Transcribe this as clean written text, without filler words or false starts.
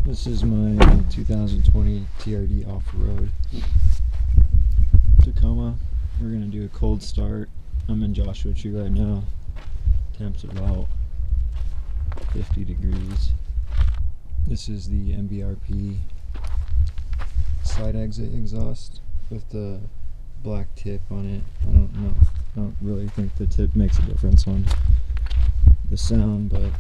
This is my 2020 TRD off-road Tacoma. We're going to do a cold start. I'm in Joshua Tree right now. Temp's about 50 degrees. This is the MBRP Side exit exhaust with the black tip on it. I don't really think the tip makes a difference on the sound, but